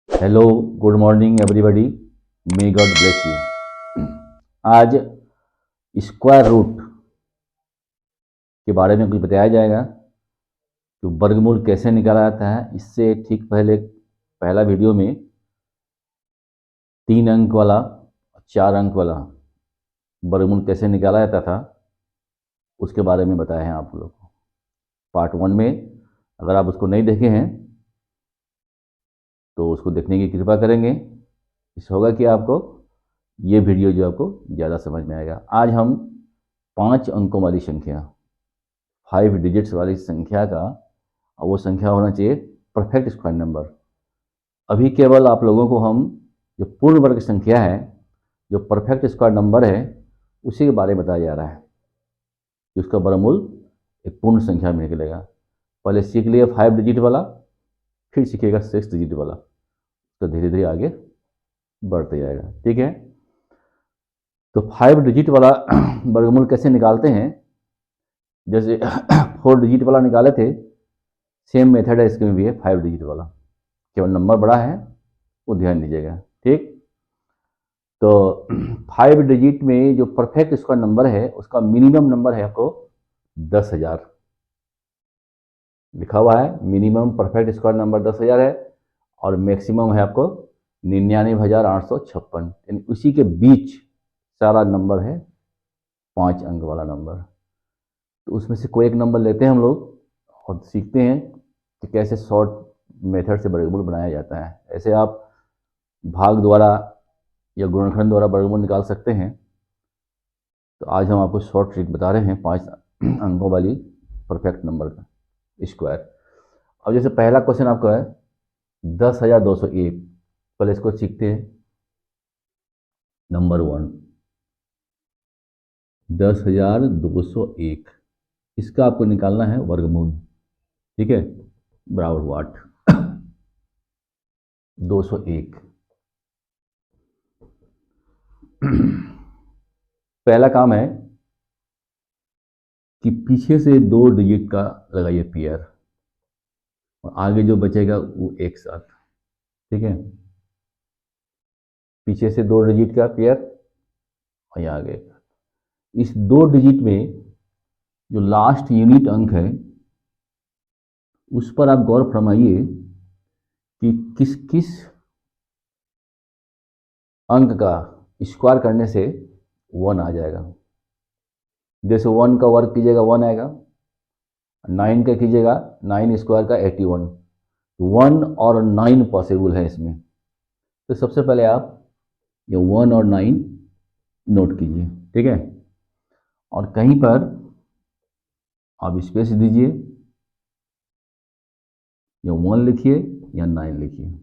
Hello, good morning everybody, may God bless you. आज square root के बारे में कुछ बताया जाएगा कि वर्गमूल कैसे निकाला जाता है। इससे ठीक पहले पहला वीडियो में 3 अंक वाला 4 अंक वाला वर्गमूल कैसे निकाला जाता था उसके बारे में बताया है आप लोगों को पार्ट 1 में। अगर आप उसको नहीं देखे हैं तो उसको देखने की कृपा करेंगे। इससे होगा कि आपको ये वीडियो जो आपको ज़्यादा समझ में आएगा। आज हम 5 अंकों वाली संख्या, 5 डिजिट्स वाली संख्या का, और वो संख्या होना चाहिए परफेक्ट स्क्वायर नंबर। अभी केवल आप लोगों को हम जो पूर्ण वर्ग संख्या है, जो परफेक्ट स्क्वायर नंबर है, उसी के बारे में बताया जा रहा है कि उसका वर्गमूल एक पूर्ण संख्या में निकलेगा। पहले सीख लिए 5 डिजिट वाला, फिर सीखिएगा 6 डिजिट वाला, तो धीरे धीरे आगे बढ़ते जाएगा। ठीक है, तो 5 डिजिट वाला वर्गमूल कैसे निकालते हैं? जैसे 4 डिजिट वाला निकाले थे, सेम मेथड है इसके में भी है 5 डिजिट वाला, केवल नंबर बड़ा है, वो ध्यान दीजिएगा। ठीक, तो 5 डिजिट में जो परफेक्ट स्क्वायर नंबर है उसका मिनिमम नंबर है आपको 10,000 लिखा हुआ है। मिनिमम परफेक्ट स्क्वायर नंबर 10,000 है और मैक्सिमम है आपको 99,856, यानी उसी के बीच सारा नंबर है 5 अंक वाला नंबर। तो उसमें से कोई एक नंबर लेते हैं हम लोग और सीखते हैं कि कैसे शॉर्ट मेथड से वर्गमूल बनाया जाता है। ऐसे आप भाग द्वारा या गुणनखंड द्वारा वर्गमूल निकाल सकते हैं। तो आज हम आपको शॉर्ट ट्रिक बता रहे हैं 5 अंकों वाली परफेक्ट नंबर का स्क्वायर। अब जैसे पहला क्वेश्चन आपका है 10,201। पहले इसको सीखते हैं। नंबर 1 10,201, इसका आपको निकालना है वर्गमूल। ठीक है, बराबर हुआ 8। 201 पहला काम है कि पीछे से 2 डिजिट का लगाइए पेयर, और आगे जो बचेगा वो एक साथ। ठीक है, पीछे से 2 डिजिट का पेयर और यहाँ आगे। इस 2 डिजिट में जो लास्ट यूनिट अंक है उस पर आप गौर फरमाइए कि किस किस अंक का स्क्वायर करने से 1 आ जाएगा। जैसे 1 का वर्ग कीजिएगा 1 आएगा, 9 का कीजिएगा 9 स्क्वायर का 81। 1 और 9 पॉसिबल है इसमें। तो सबसे पहले आप ये 1 और 9 नोट कीजिए। ठीक है, और कहीं पर आप स्पेस दीजिए, या 1 लिखिए या 9 लिखिए।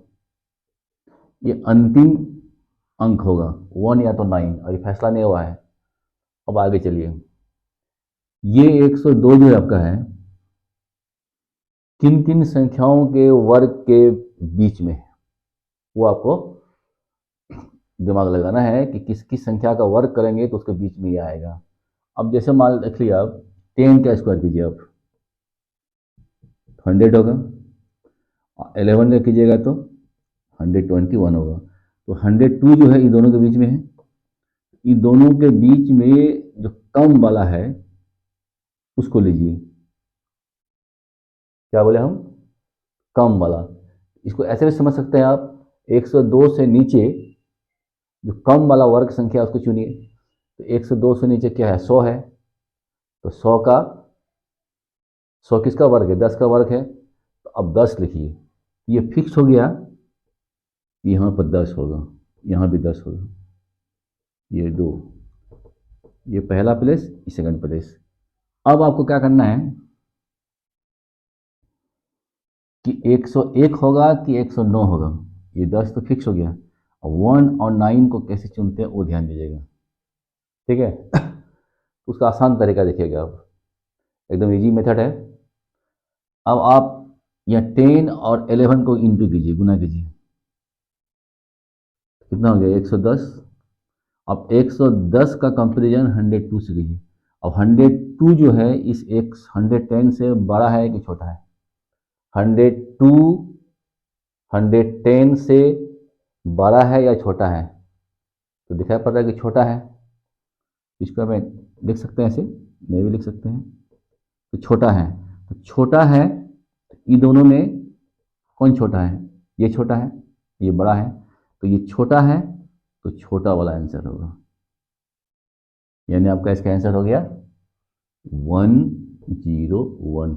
ये अंतिम अंक होगा, 1 या तो 9, और ये फैसला नहीं हुआ है। अब आगे चलिए, ये 102 जो आपका है किन किन संख्याओं के वर्ग के बीच में, वो आपको दिमाग लगाना है कि किस किस संख्या का वर्ग करेंगे तो उसके बीच में ये आएगा। अब जैसे मान रख लिया आप 10 का स्क्वायर कीजिए, आप 100 होगा, 11 का कीजिएगा तो 121 होगा। तो 102 जो है इन दोनों के बीच में है। इन दोनों के बीच में जो कम वाला है उसको लीजिए। क्या बोले हम? कम वाला। इसको ऐसे भी समझ सकते हैं आप, 102 से नीचे जो कम वाला वर्ग संख्या उसको चुनिए। तो 102 से नीचे क्या है? 100 है। तो 100 किसका वर्ग है? 10 का वर्ग है। तो अब 10 लिखिए। ये फिक्स हो गया, यहाँ पर 10 होगा, यहाँ भी 10 होगा। ये 2, ये पहला प्लेस, ये सेकंड प्लेस। अब आपको क्या करना है कि 101 होगा कि 109 होगा। ये 10 तो फिक्स हो गया। 1 और 9 को कैसे चुनते हैं वो ध्यान दीजिएगा। ठीक है, उसका आसान तरीका देखिएगा आप, एकदम इजी मेथड है। अब आप यहाँ 10 और 11 को इंटू कीजिए, गुना कीजिए। कितना हो गया? 110। अब 110 का कंपेरिजन 102 से कीजिए। अब 102 जो है इस 110 से बड़ा है कि छोटा है? 102 110 से बड़ा है या छोटा है? तो दिखाई पड़ रहा है कि छोटा है। इसको हमें लिख सकते हैं ऐसे, नहीं भी लिख सकते हैं। तो छोटा है, तो छोटा है, तो ये दोनों में कौन छोटा है? ये छोटा है, ये बड़ा है, तो ये छोटा है, तो छोटा वाला आंसर होगा। यानी आपका इसका आंसर हो गया 101।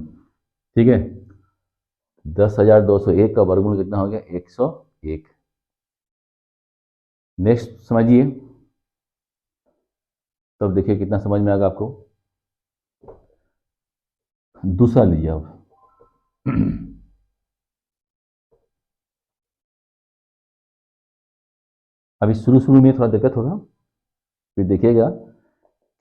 ठीक है, 10,201 का वर्गमूल कितना हो गया? 101। नेक्स्ट समझिए, तब देखिए कितना समझ में आएगा आपको। दूसरा लीजिए आप। अभी शुरू शुरू में थोड़ा दिक्कत होगा, फिर देखिएगा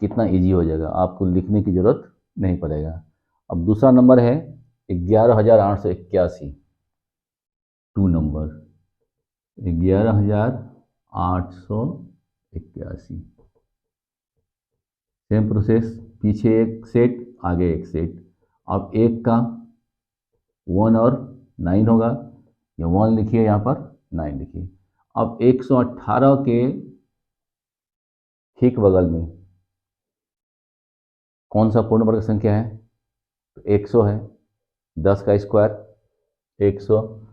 कितना इजी हो जाएगा, आपको लिखने की जरूरत नहीं पड़ेगा। अब दूसरा नंबर है 11,881। 2 नंबर 11,881। सेम प्रोसेस, पीछे एक सेट, आगे एक सेट। अब एक का 1 और 9 होगा, या 1 लिखिए, यहाँ पर 9 लिखिए। अब 118 के ठीक बगल में कौन सा पूर्ण वर्ग संख्या है? तो 100 है, 10 का स्क्वायर 100।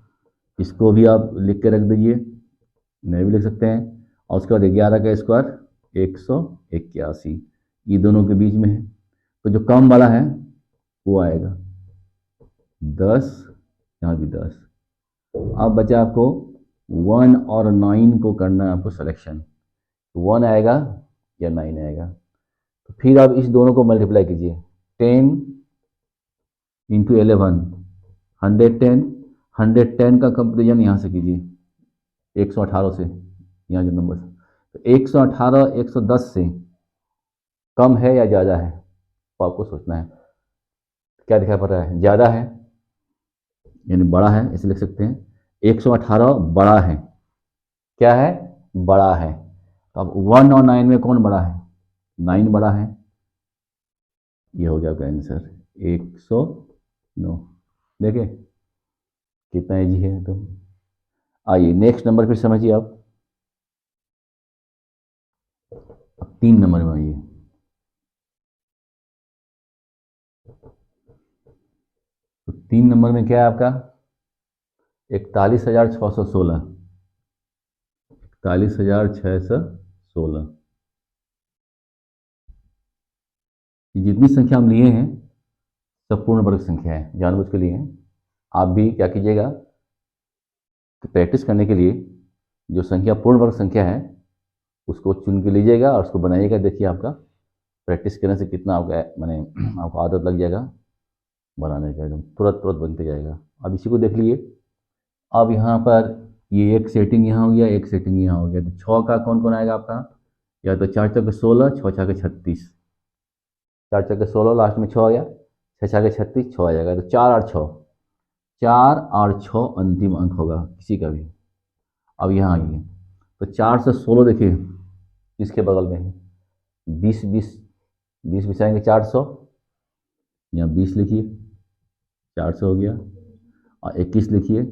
इसको भी आप लिख के रख दीजिए, नहीं भी लिख सकते हैं। और उसके बाद 11 का स्क्वायर 181, ये दोनों के बीच में है, तो जो कम वाला है वो आएगा 10, यहाँ भी 10। अब बचा आपको 1 और 9 को करना है आपको सिलेक्शन, 1 आएगा या 9 आएगा। तो फिर आप इस दोनों को मल्टीप्लाई कीजिए, 10 इंटू 11 110। 110 का कंपेरिजन यहाँ से कीजिए 118 से, यहाँ जो नंबर, तो 118 110 से कम है या ज़्यादा है? तो आपको सोचना है। क्या दिखाई पड़ रहा है? ज़्यादा है, यानी बड़ा है, इसे लिख सकते हैं 118 बड़ा है। क्या है? बड़ा है। तो अब 1 और 9 में कौन बड़ा है? 9 बड़ा है। ये हो गया आपका आंसर 109। देखिए कितना इजी है। तो आइए नेक्स्ट नंबर फिर समझिए आप। अब 3 नंबर में आइए। तो 3 नंबर में क्या है आपका? 41,616। 41,616। जितनी संख्या हम लिए हैं सब पूर्ण वर्ग संख्या है, जानबूझ के लिए हैं। आप भी क्या कीजिएगा कि प्रैक्टिस करने के लिए जो संख्या पूर्ण वर्ग संख्या है उसको चुन के लीजिएगा और उसको बनाइएगा। देखिए आपका प्रैक्टिस करने से कितना आपका मैंने आपको आदत लग जाएगा बनाने का, एकदम तुरंत तुरंत बनते जाएगा। अब इसी को देख लिए। अब यहाँ पर ये एक सेटिंग यहाँ हो गया, एक सेटिंग यहाँ हो गया, तो 6 का कौन कौन आएगा आपका? या तो 4 चौके 16, 6 छके 36। 4 चौके 16 लास्ट में 6 आ गया, 6 छके 36 6 आ जाएगा, तो 4 और 6, 4 और 6 अंतिम अंक होगा किसी का भी। अब यहाँ आइए, तो 4 से 16 देखिए किसके बगल में है? 20 20 20 बिछाएंगे 400, यहाँ 20 लिखिए 400 हो गया, और 21 लिखिए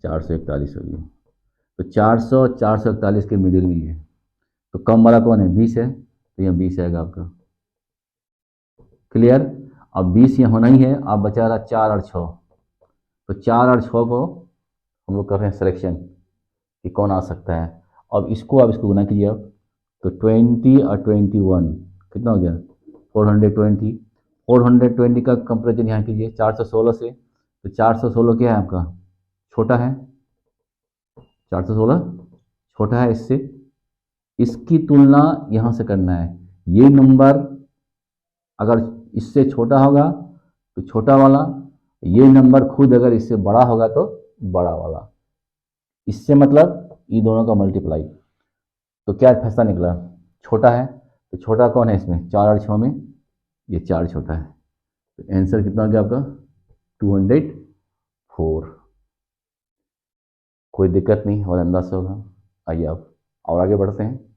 441 हो गया। तो 400 441 के मिडिल में ये है। तो कम वाला कौन है? 20 है, तो यहाँ 20 आएगा आपका। क्लियर? अब 20 यहाँ होना ही है, अब बचा रहा 4 और 6। तो 4 और 6 को हम लोग कर रहे हैं सिलेक्शन कि कौन आ सकता है। अब इसको आप इसको गुना कीजिए आप, तो 20 और 21 कितना हो गया? 420। 420 का कंपेरिजन यहाँ कीजिए 416 से, तो 416 क्या है आपका? छोटा है। 416 छोटा है इससे, इसकी तुलना यहाँ से करना है। ये नंबर अगर इससे छोटा होगा तो छोटा वाला, ये नंबर खुद अगर इससे बड़ा होगा तो बड़ा वाला। इससे मतलब ये दोनों का मल्टीप्लाई। तो क्या फैसला निकला? छोटा है, तो छोटा कौन है इसमें? 4 और 6 में ये 4 छोटा है। तो आंसर कितना हो गया आपका? 204। कोई दिक्कत नहीं और अंदाज से होगा। आइए आप और आगे बढ़ते हैं।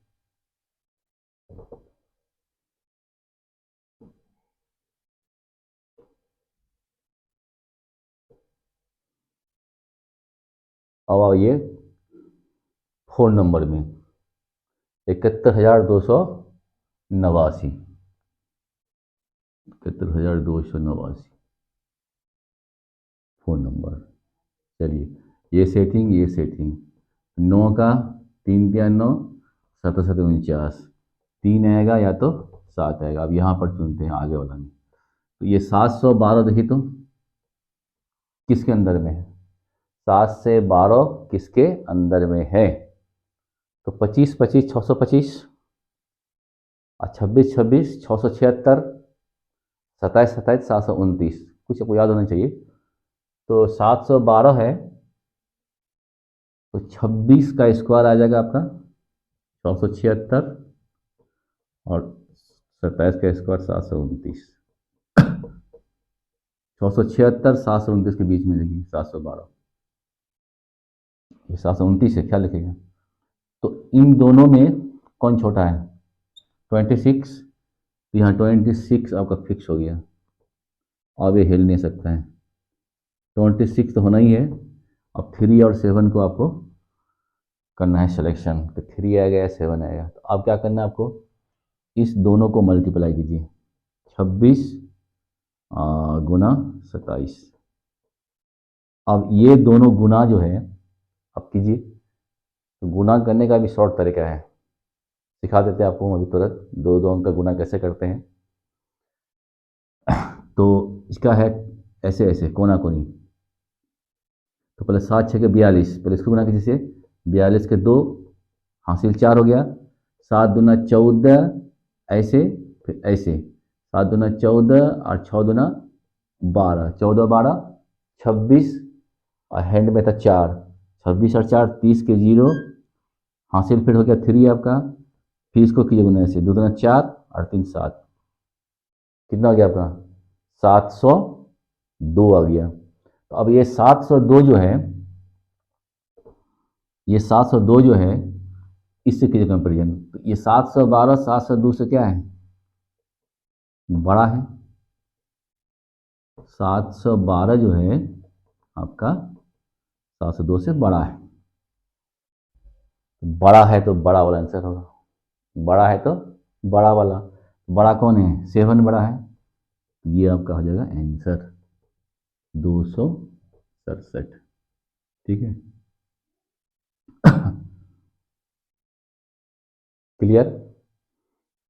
अब आइए 4 नंबर में 71,289, 71,289 4 नंबर। चलिए ये सेटिंग 9 का 3 तिया 9, 7 7 49, 3 आएगा या तो 7 आएगा। अब यहाँ पर चुनते हैं आगे वाला में, तो ये 712 देखिए तो किसके अंदर में है, 7 से 12 किसके अंदर में है, तो 25 25 625 और 26 26 676, 27 27 729, कुछ आपको याद होना चाहिए। तो 712 है तो 26 का स्क्वायर आ जाएगा आपका 676 और 27 का स्क्वायर 729, 676 729 के बीच में देखिए 712, ये 729 है, क्या लिखेगा। तो इन दोनों में कौन छोटा है, 26, तो यहाँ 26 आपका फिक्स हो गया, अब ये हिल नहीं सकता है, 26 तो होना ही है। अब 3 और 7 को आपको करना है सिलेक्शन, तो 3 आएगा या 7 आएगा, तो अब क्या करना है आपको, इस दोनों को मल्टीप्लाई कीजिए, 26 गुना 27। अब ये दोनों गुना जो है अब कीजिए, तो गुना करने का भी शॉर्ट तरीका है, सिखा देते हैं आपको अभी तुरंत, दो अंक का गुना कैसे करते हैं। तो इसका है ऐसे ऐसे कोना कोनी, तो पहले 7 6 के 42, पहले इसको गुना कीजिए, 42 के 2 हासिल 4 हो गया, 7 दूना 14, ऐसे फिर ऐसे, 7 दूना 14 और 6 दूना 12, 14 12 26 और हैंड में था 4, 26 और 4 30 के 0, हासिल फिर हो गया 3 आपका, फिर इसको कीजिए गुना ऐसे, 2 दूना 4 और 3 7, कितना हो गया आपका 702 आ गया। तो अब ये 702 जो है, ये 702 जो है इससे कीजिए कंपेरिजन, तो ये 712 702 से क्या है, बड़ा है। 712 जो है आपका 702 से बड़ा है, बड़ा है तो बड़ा वाला आंसर होगा, बड़ा है तो बड़ा वाला, बड़ा कौन है 7 बड़ा है, ये आपका हो जाएगा आंसर 267, ठीक है। क्लियर।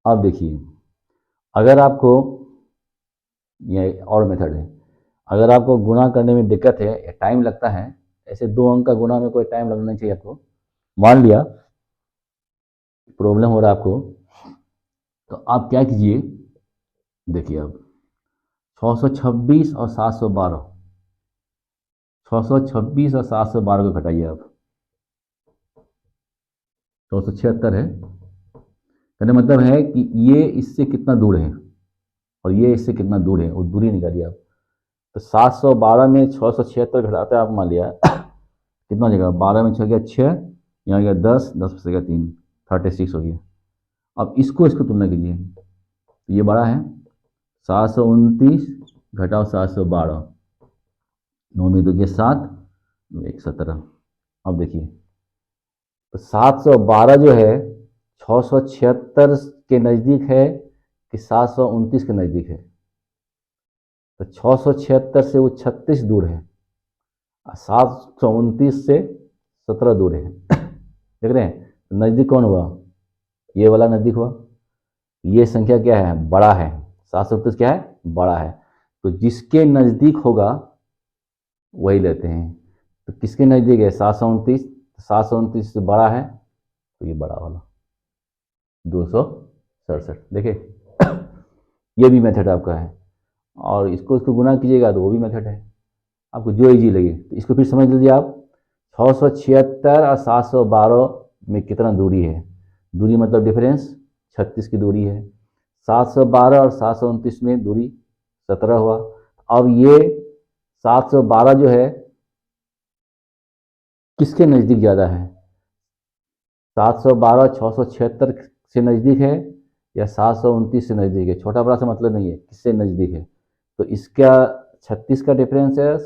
अब देखिए अगर आपको, ये और मेथड है, अगर आपको गुना करने में दिक्कत है, टाइम लगता है, ऐसे 2 अंक का गुना में कोई टाइम लगना नहीं चाहिए आपको, मान लिया प्रॉब्लम हो रहा है आपको, तो आप क्या कीजिए, देखिए अब 626 और 712, 626 और 712 को घटाइए आप, 676 है, कहने मतलब है कि ये इससे कितना दूर है और ये इससे कितना दूर है, वो दूरी निकालिए आप। तो 712 में 676 घटाते हैं आप, मान लिया कितना हो जाएगा, 12 में 6 गया 6, यहाँ गया 10 10 से गया 3, 36 हो गया। अब इसको तुलना कीजिए, तो ये बड़ा है 729 घटाओ 712, 9 में 2 गया 7, 1 17। अब देखिए तो 712 जो है 676 के नज़दीक है कि 729 के नज़दीक है, तो 676 से वो 36 दूर है, 729 से 17 दूर है। देख रहे हैं, तो नज़दीक कौन हुआ, ये वाला नज़दीक हुआ, ये संख्या क्या है, बड़ा है, 729 क्या है, बड़ा है, तो जिसके नज़दीक होगा वही लेते हैं। तो किसके नज़दीक है 729, 729 से बड़ा है, तो ये बड़ा वाला 267, देखिए ये भी मेथड आपका है, और इसको गुना कीजिएगा तो वो भी मेथड है, आपको जो इजी लगे। तो इसको फिर समझ लीजिए आप, 676 और 712 में कितना दूरी है, दूरी मतलब डिफरेंस 36 की दूरी है, 712 और 729 में दूरी 17 हुआ। अब ये 712 जो है किसके नज़दीक ज़्यादा है, 712 676 से नज़दीक है या 729 से नज़दीक है, छोटा बड़ा से मतलब नहीं है, किससे नज़दीक है। तो इसका 36 का डिफरेंस है,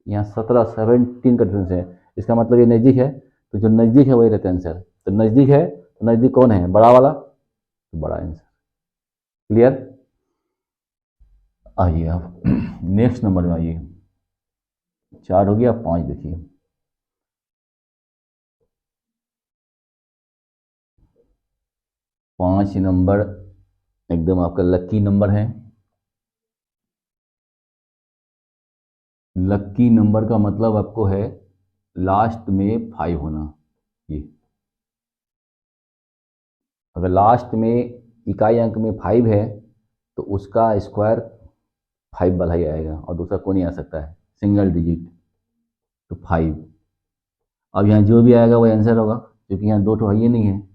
यहाँ 17 17 का डिफरेंस है, इसका मतलब ये नज़दीक है, तो जो नज़दीक है वही रहता है आंसर। तो नज़दीक है तो नज़दीक कौन है, बड़ा वाला, तो बड़ा आंसर। क्लियर। आइए आप नेक्स्ट नंबर में आइए। 4 हो गया, 5 देखिए। 5 नंबर एकदम आपका लक्की नंबर है। लक्की नंबर का मतलब आपको है लास्ट में 5 होना। ये अगर लास्ट में इकाई अंक में 5 है तो उसका स्क्वायर 5 वाला ही आएगा और दूसरा कोई नहीं आ सकता है, सिंगल डिजिट, तो 5। अब यहाँ जो भी आएगा वही आंसर होगा, क्योंकि यहाँ 2 तो है ही नहीं है।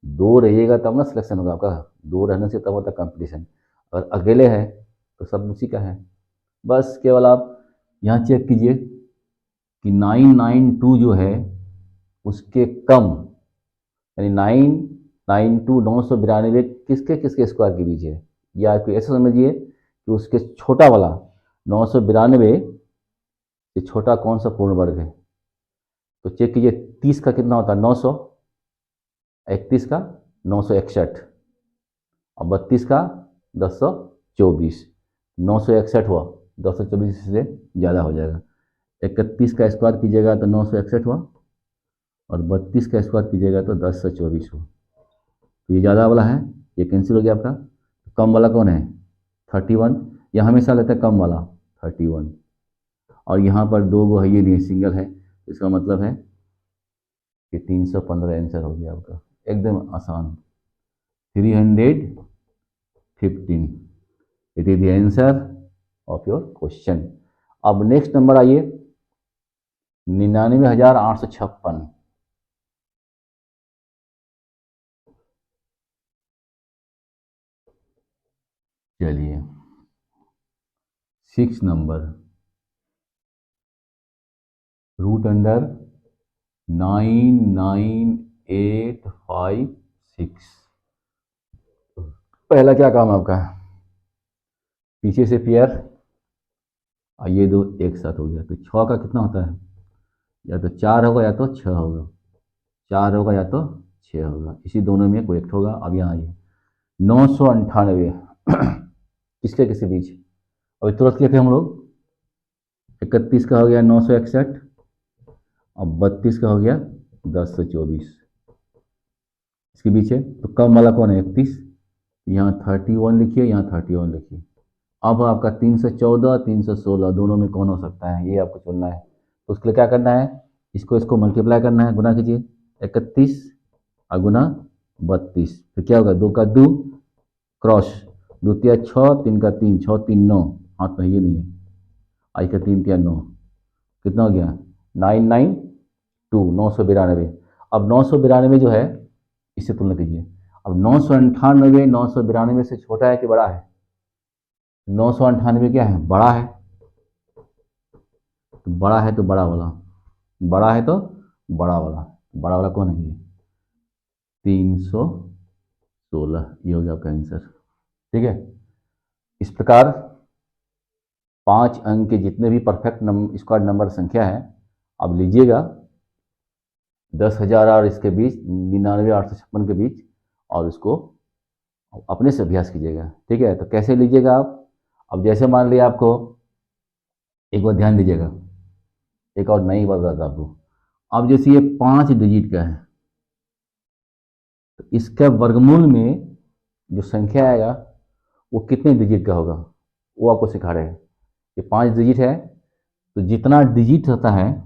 2 रहिएगा तब ना सिलेक्शन होगा आपका, 2 रहने से तब होता कंपटीशन। अगर अकेले है तो सब उसी का है। बस केवल आप यहाँ चेक कीजिए कि 992 जो है उसके कम, यानी 992 992 किसके किसके स्क्वायर के बीच है, या फिर ऐसा समझिए कि उसके छोटा वाला 992 से छोटा कौन सा पूर्ण वर्ग है। तो चेक कीजिए 30 का कितना होता है 900, 31 का 961 और 32 का 1024। 961 हुआ, 1024 से ज़्यादा हो जाएगा। 31 का स्क्वायर कीजिएगा तो 961 हुआ और 32 का स्क्वायर कीजिएगा तो 1024 हुआ। तो ये ज़्यादा वाला है, ये कैंसिल हो गया आपका। कम वाला कौन है 31, यह हमेशा लेता है कम वाला 31, और यहाँ पर 2 वो है ये नहीं, सिंगल है, इसका मतलब है कि 315 आंसर हो गया आपका, एकदम आसान। 315, it is the answer of your question. अब नेक्स्ट नंबर आइए 99,856। चलिए 6 नंबर, रूट अंडर 99856। पहला क्या काम आपका, पीछे से पेयर और ये 2 एक साथ हो गया, तो 6 का कितना होता है, या तो 4 होगा या तो 6 होगा, 4 होगा या तो 6 होगा, इसी दोनों में कोई एक होगा। अब यहाँ आइए 998 किसके किसके बीच, अभी तुरंत किए थे हम लोग। 31 का हो गया 961 और 32 का हो गया 1024, इसके बीच है, तो कम वाला कौन है 31, यहाँ 31 लिखिए, यहाँ 31 लिखिए। अब आपका 314 316 दोनों में कौन हो सकता है, ये आपको चुनना है। तो उसके लिए क्या करना है, इसको मल्टीप्लाई करना है, गुना कीजिए 31 और गुना 32, फिर क्या होगा 2 का 2 क्रॉस, 2 तिया 6, 3 का 3, 6 3 9, हाथ में ये नहीं है, आई का 3 तिया 9, कितना हो गया 992, 992। अब 992 जो है इससे तुलना कीजिए। अब 998 992 से छोटा है कि बड़ा है, 998 क्या है, बड़ा है, तो बड़ा है तो बड़ा वाला, बड़ा है तो बड़ा वाला, बड़ा वाला कौन है ये 316, ये हो गया आपका आंसर। ठीक है, इस प्रकार 5 अंक के जितने भी परफेक्ट स्क्वायर नंबर संख्या है, अब लीजिएगा 10,000 और इसके बीच 99,856 के बीच, और उसको अपने से अभ्यास कीजिएगा। ठीक है, तो कैसे लीजिएगा आप, अब जैसे मान लिया आपको, एक बार ध्यान दीजिएगा, एक और नई बात बताता आपको। अब जैसे ये 5 डिजिट का है, तो इसका वर्गमूल में जो संख्या आएगा वो कितने डिजिट का होगा, वो आपको सिखा रहे हैं। ये 5 डिजिट है, तो जितना डिजिट होता है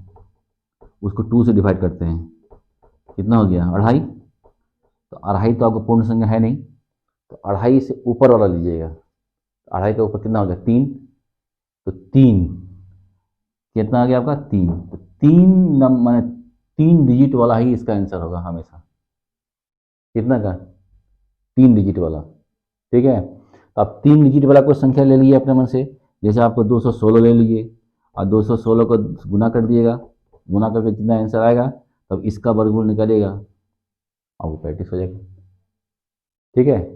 उसको 2 से डिवाइड करते हैं, कितना हो गया 2.5। तो 2.5 तो आपको पूर्ण संख्या है नहीं, तो 2.5 से ऊपर वाला लीजिएगा, 2.5 के ऊपर कितना हो गया 3, तो 3 कितना आ गया आपका 3, तो 3 डिजिट वाला ही इसका आंसर होगा हमेशा, कितना का 3 डिजिट वाला। ठीक है, तो आप 3 डिजिट वाला कोई संख्या ले लीजिए अपने मन से, जैसे आपको 216 ले लीजिए और 216 को गुना कर दिएगा, गुना करके जितना आंसर आएगा तब इसका वर्गमूल निकलेगा और वो 35 हो जाएगा। ठीक है।